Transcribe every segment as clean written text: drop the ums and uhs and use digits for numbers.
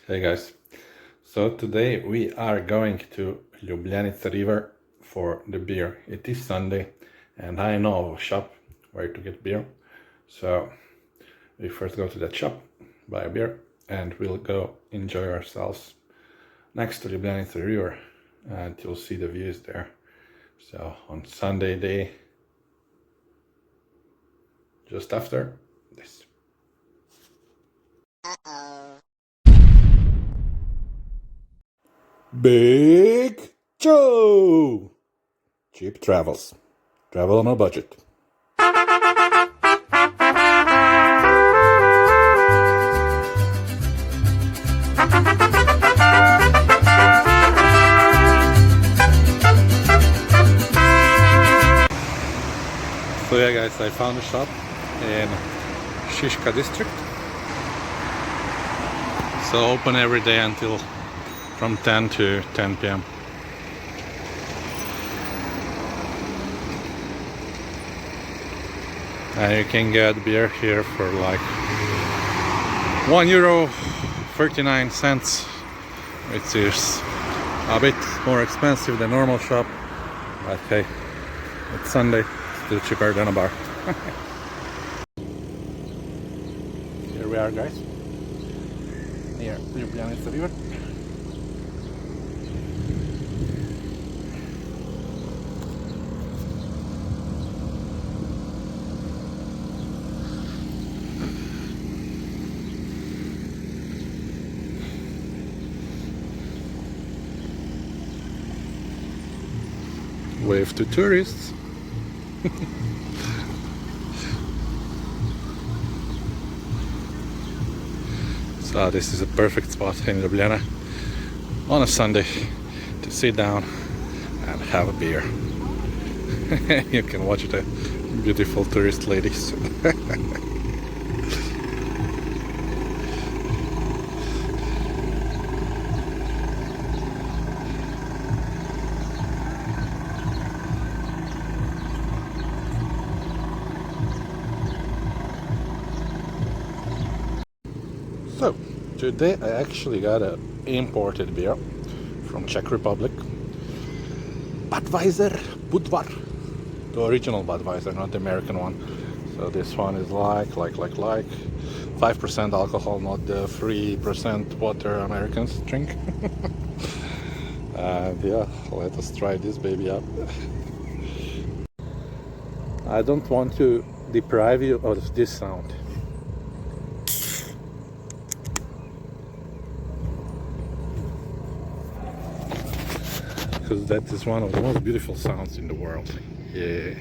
Hey guys, so today we are going to Ljubljanica river for the beer. It is Sunday and I know a shop where to get beer. So we first go to that shop, buy a beer, and we'll go enjoy ourselves next to Ljubljanica river and you'll see the views there. So on Sunday day, just after this. Big Joe! Cheap travels. Travel on a budget. So yeah guys, I found a shop in Šiška district. So open every day until from 10 to 10 p.m. And you can get beer here for like €1.39, which is a bit more expensive than normal shop, but hey, it's Sunday, still cheaper than a bar. Here we are guys, near Ljubljanica river. Wave to tourists. So this is a perfect spot in Ljubljana on a Sunday to sit down and have a beer. You can watch the beautiful tourist ladies. So, today I actually got an imported beer from Czech Republic. Budvar. The original Budweiser, not the American one. So this one is like 5% alcohol, not the 3% water Americans drink. And yeah, let us try this baby up. I don't want to deprive you of this sound. Because that is one of the most beautiful sounds in the world. Yeah.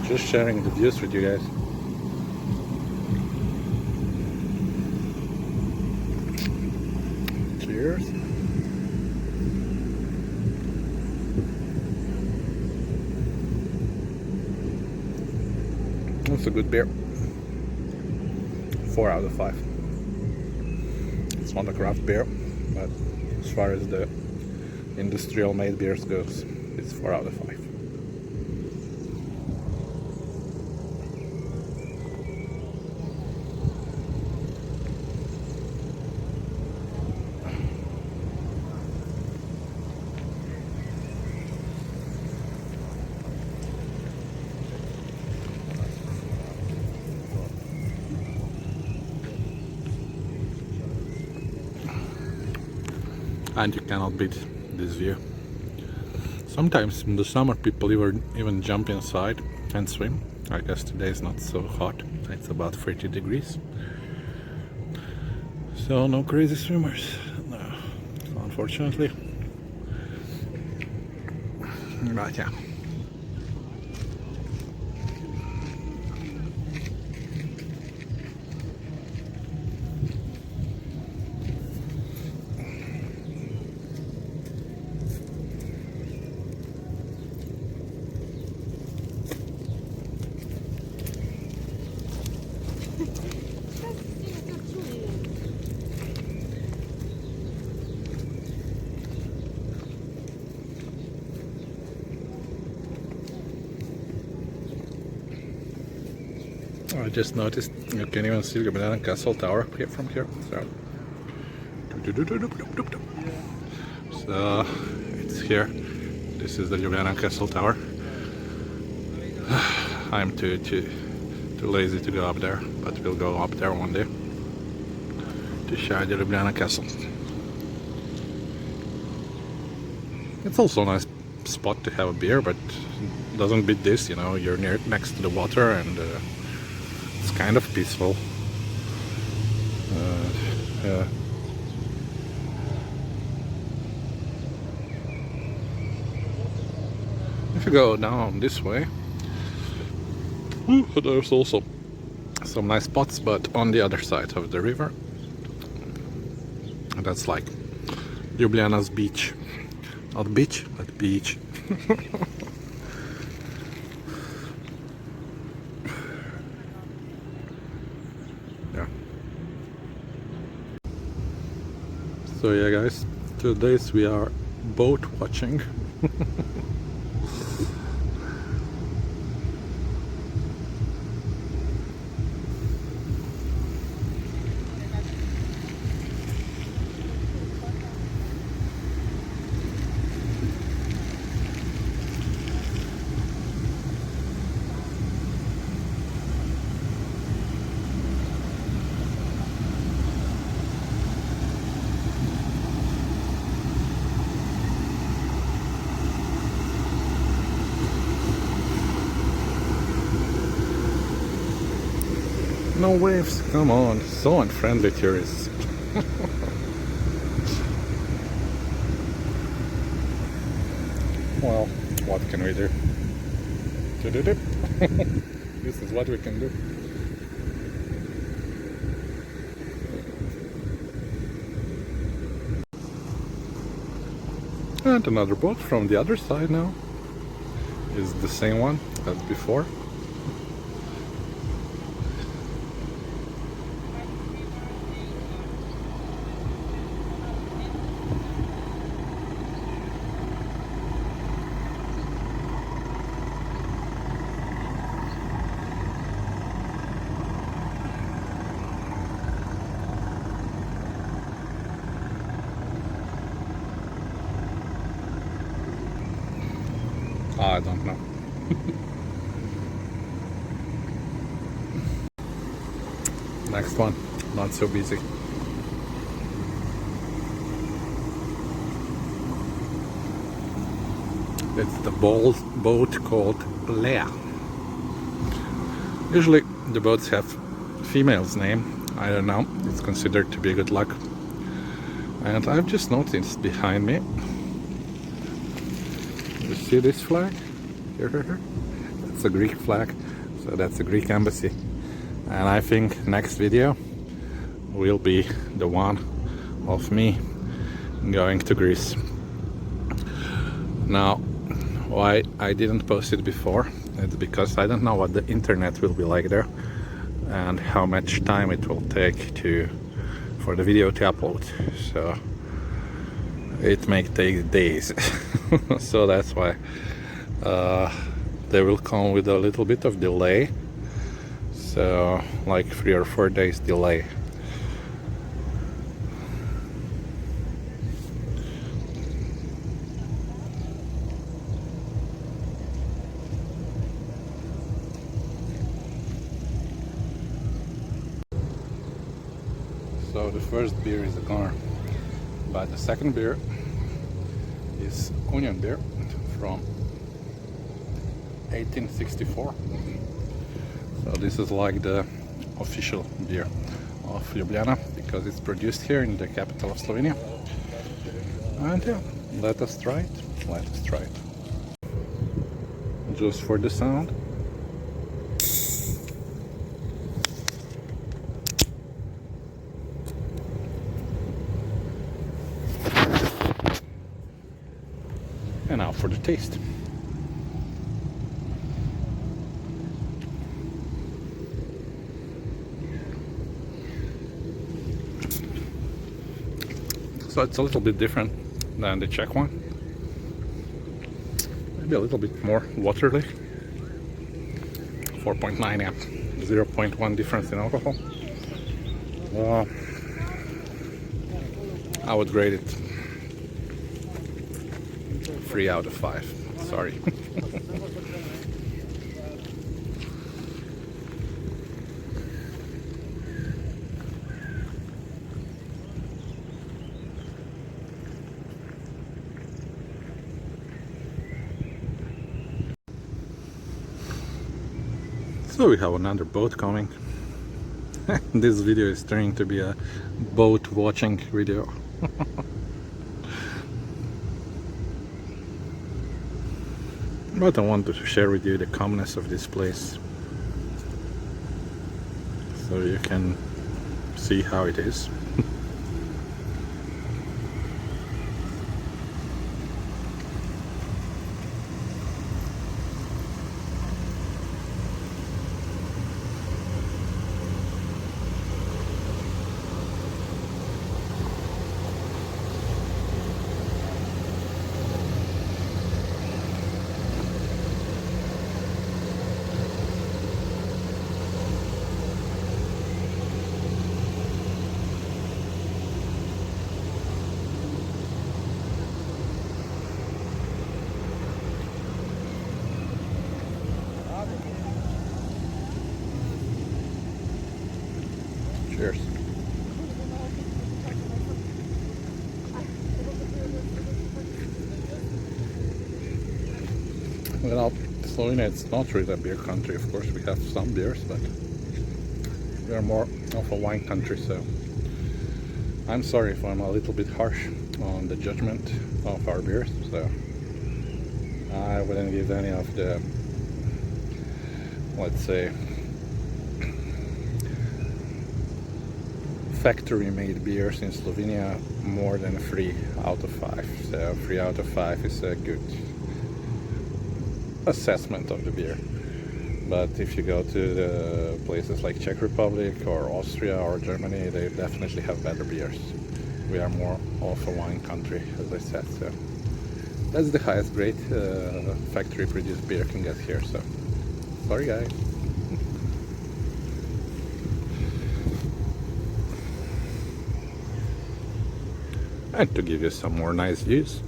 Just sharing the views with you guys. Cheers. It's a good beer. 4 out of 5. It's not a craft beer, but as far as the industrial made beers goes, it's 4 out of 5. And you cannot beat this view. Sometimes in the summer people even jump inside and swim. I guess today is not so hot, it's about 30 degrees. So no crazy swimmers, no, unfortunately. But yeah. I just noticed you can even see Ljubljana Castle Tower here from here. So it's here. This is the Ljubljana Castle Tower. I'm too lazy to go up there, but we'll go up there one day to show the Ljubljana Castle. It's also a nice spot to have a beer, but doesn't beat this, you know, you're next to the water and it's kind of peaceful. Yeah. If you go down this way, there's also some nice spots, but on the other side of the river. And that's like Ljubljana's beach. Not beach, but beach. Yeah. So yeah guys, today we are boat watching. No waves, come on, so unfriendly tourists. Well, what can we do? This is what we can do. And another boat from the other side now. Is the same one as before. I don't know. Next one, not so busy. It's the boat called Lea. Usually the boats have female's name. I don't know, it's considered to be good luck. And I've just noticed behind me, you see this flag? Here. That's a Greek flag, so that's a Greek embassy. And I think next video will be the one of me going to Greece. Now, why I didn't post it before, it's because I don't know what the internet will be like there and how much time it will take for the video to upload. So it may take days. So that's why they will come with a little bit of delay, so like 3 or 4 days delay. So the first beer is gone, but the second beer is onion beer from 1864. So this is like the official beer of Ljubljana because it's produced here in the capital of Slovenia. And yeah, let us try it. Just for the sound. And now for the taste. So it's a little bit different than the Czech one. Maybe a little bit more watery. 4.9, yeah. 0.1 difference in alcohol. I would rate it 3 out of 5. Sorry. So we have another boat coming. This video is turning to be a boat watching video. But I wanted to share with you the calmness of this place, so you can see how it is. Cheers. Well, Slovenia, it's not really a beer country. Of course, we have some beers, but we are more of a wine country, so I'm sorry if I'm a little bit harsh on the judgment of our beers. So I wouldn't give any of the, let's say, factory-made beers in Slovenia more than 3 out of 5. So 3 out of 5 is a good assessment of the beer. But if you go to the places like Czech Republic or Austria or Germany, they definitely have better beers. We are more of a wine country, as I said. So that's the highest grade factory-produced beer can get here. So sorry, guys. And to give you some more nice views.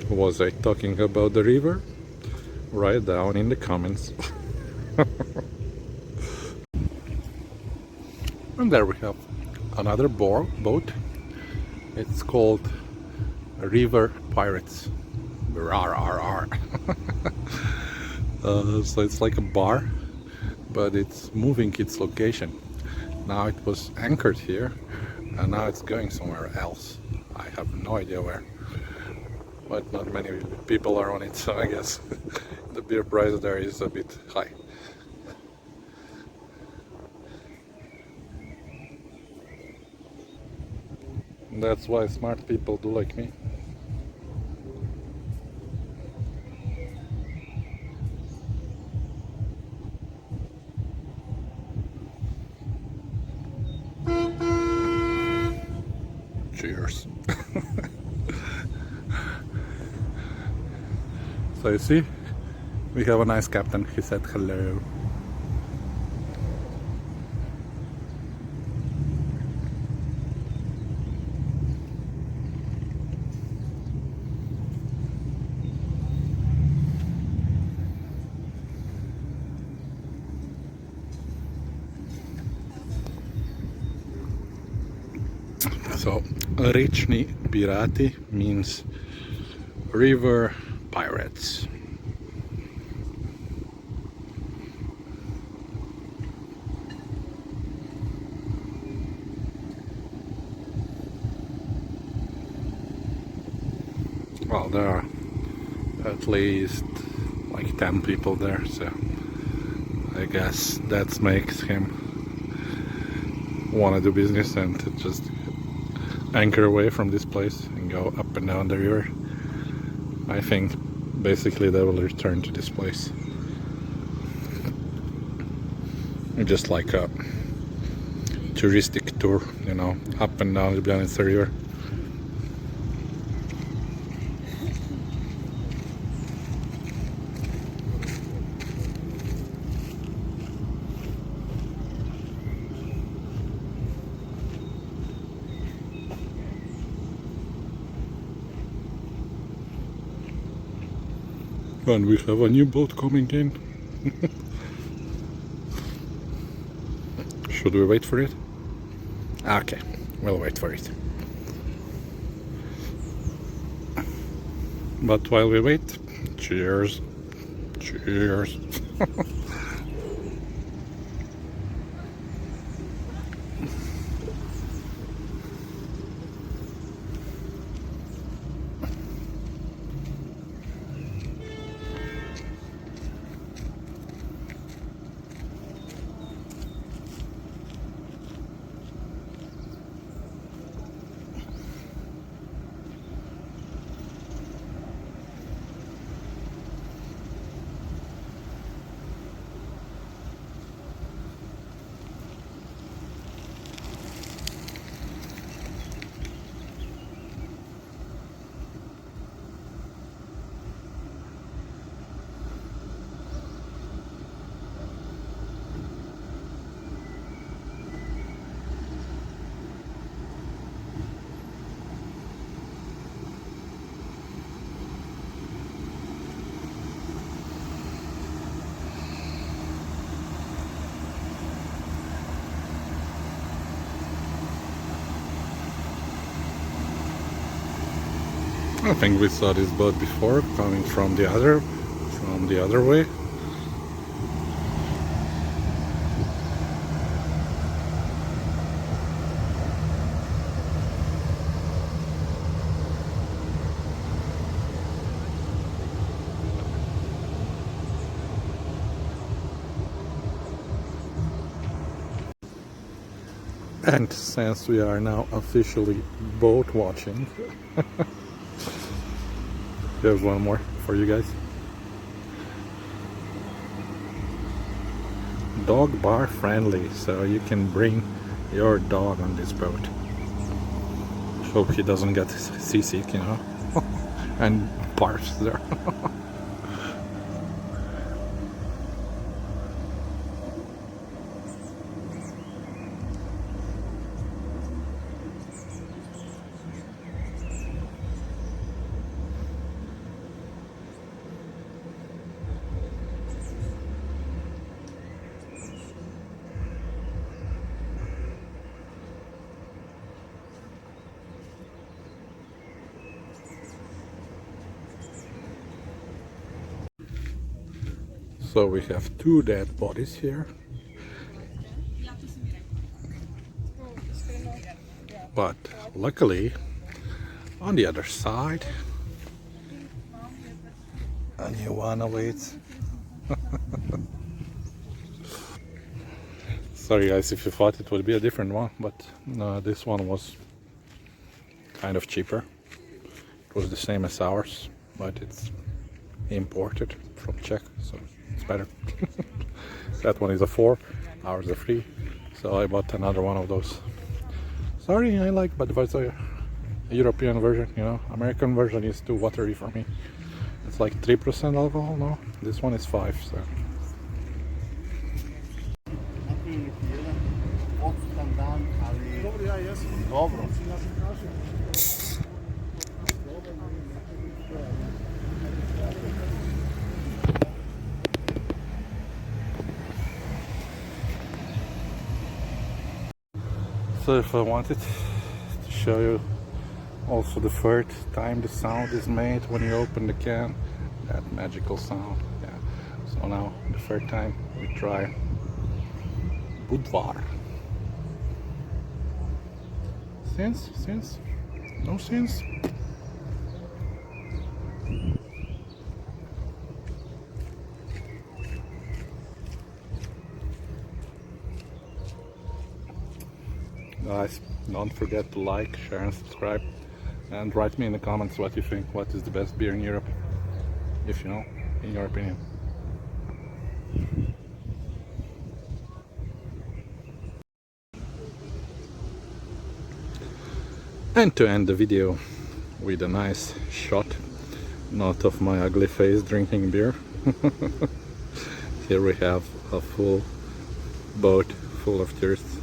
Was I talking about the river? Write down in the comments. And there we have another boat. It's called River Pirates. Rar, rar, rar. So it's like a bar, but it's moving its location. Now it was anchored here, and now it's going somewhere else. I have no idea where, but not many people are on it, so I guess the beer price there is a bit high. That's why smart people do like me. Cheers. So you see, we have a nice captain. He said hello. So, rečni pirati means river pirates. Well, there are at least like 10 people there, so I guess that makes him want to do business and to just anchor away from this place and go up and down the river. I think basically they will return to this place. Just like a touristic tour, you know, up and down Ljubljana river. And we have a new boat coming in. Should we wait for it? Okay, we'll wait for it. But while we wait, cheers. Cheers. I think we saw this boat before coming from the other way. And since we are now officially boat watching, there's one more for you guys. Dog bar friendly, so you can bring your dog on this boat. Hope he doesn't get seasick, you know, and barfs there. So we have two dead bodies here, but luckily on the other side a new one awaits. Sorry guys if you thought it would be a different one, but this one was kind of cheaper. It was the same as ours, but it's imported from Czech, so it's better. That one is a 4, ours a 3, so I bought another one of those. Sorry, I like, but it's a European version, you know. American version is too watery for me. It's like 3% alcohol, no? This one is 5, so. So if I wanted to show you also the third time the sound is made when you open the can, that magical sound, yeah. So now the third time we try Budvar. Sense? No sense? Guys, don't forget to like, share and subscribe, and write me in the comments what you think, what is the best beer in Europe, if you know, in your opinion. And to end the video with a nice shot, not of my ugly face drinking beer. Here we have a full boat full of tourists.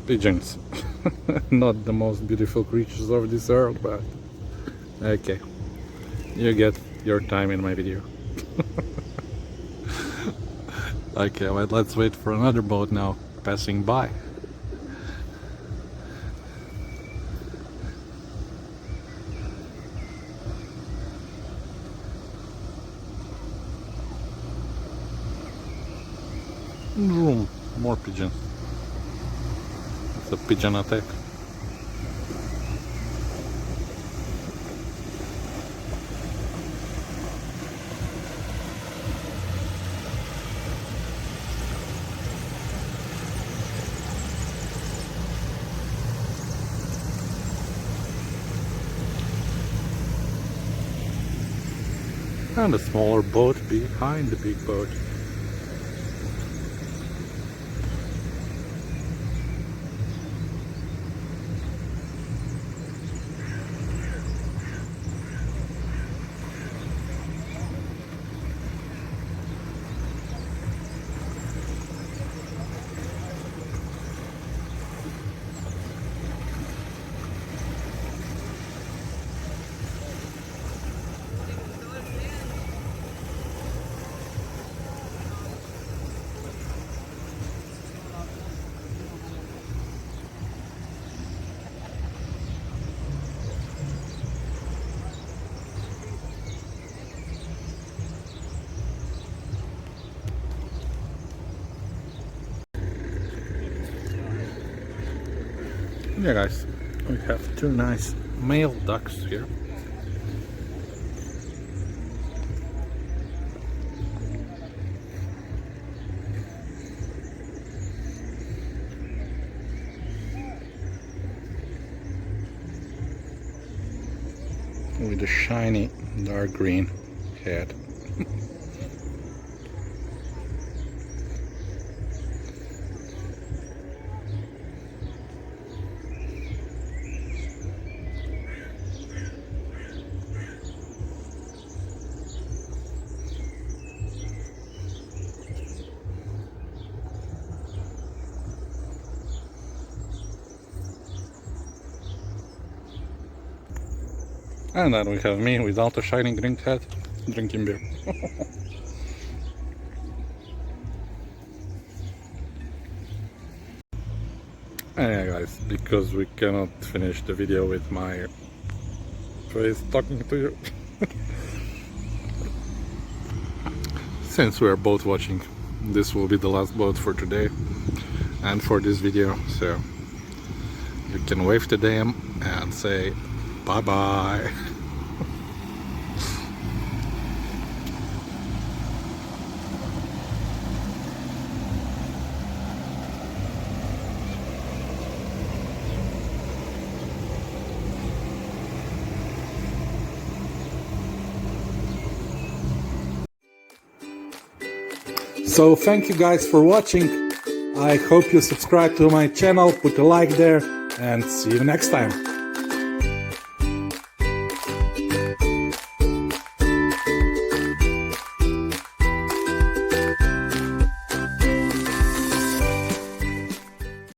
pigeons. Not the most beautiful creatures of this world, but okay, you get your time in my video. Okay, well, let's wait for another boat now passing by. Vroom, more pigeons. It's a pigeon attack. And a smaller boat behind the big boat. Yeah guys, we have two nice male ducks here. With a shiny dark green head. And then we have me without a shiny green head drinking beer. And yeah guys, because we cannot finish the video with my face talking to you. Since we are both watching, this will be the last boat for today and for this video, so you can wave to them and say bye bye. So thank you guys for watching. I hope you subscribe to my channel, put a like there, and see you next time.